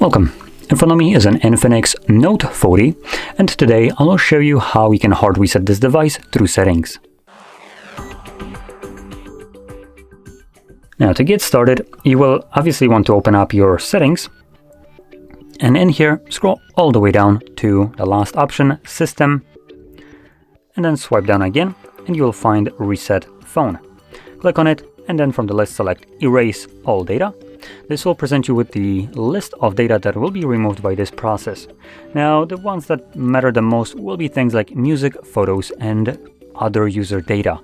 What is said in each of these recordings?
Welcome. In front of me is an Infinix Note 40, and today I will show you how you can hard reset this device through settings. Now to get started, you will obviously want to open up your settings, and in here scroll all the way down to the last option, System, and then swipe down again and you will find Reset Phone. Click on it, and then from the list select Erase All Data. This will present you with the list of data that will be removed by this process. Now, the ones that matter the most will be things like music, photos, and other user data.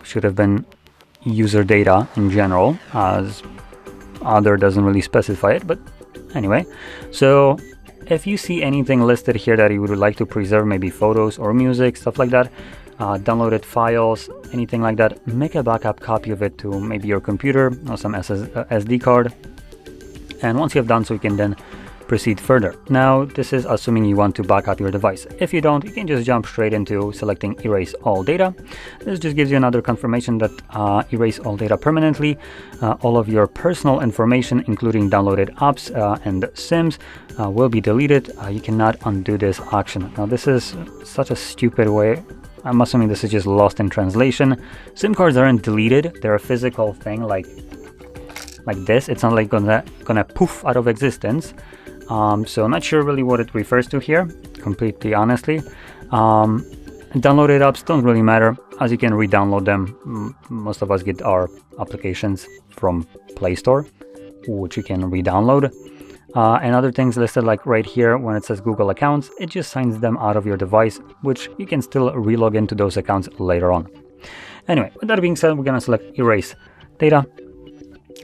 Should have been user data in general, as other doesn't really specify it, but anyway. So if you see anything listed here that you would like to preserve, maybe photos or music, stuff like that, downloaded files, anything like that, make a backup copy of it to maybe your computer or some SD card. And once you have done so, you can then proceed further. Now, this is assuming you want to back up your device. If you don't, you can just jump straight into selecting Erase All Data. This just gives you another confirmation that erase all data permanently. All of your personal information, including downloaded apps and SIMs, will be deleted. You cannot undo this action. Now, this is such a stupid way. I'm assuming this is just lost in translation. SIM cards aren't deleted. They're a physical thing like this. It's not like gonna poof out of existence. So I'm not sure really what it refers to here, completely honestly. Downloaded apps don't really matter, as you can re-download them. Most of us get our applications from Play Store, which you can re-download. And other things listed like right here, when it says Google accounts, it just signs them out of your device, which you can still re-log into those accounts later on. Anyway, with that being said, we're gonna select Erase Data,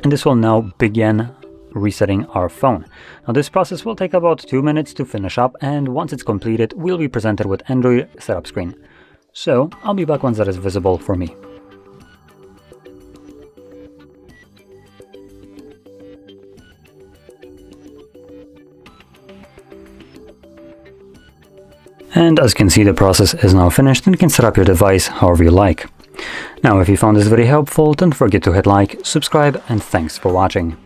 and this will now begin resetting our phone. Now this process will take about 2 minutes to finish up, and once it's completed, we'll be presented with Android setup screen. So I'll be back once that is visible for me. And as you can see, the process is now finished and you can set up your device however you like. Now, if you found this very helpful, don't forget to hit like, subscribe, and thanks for watching.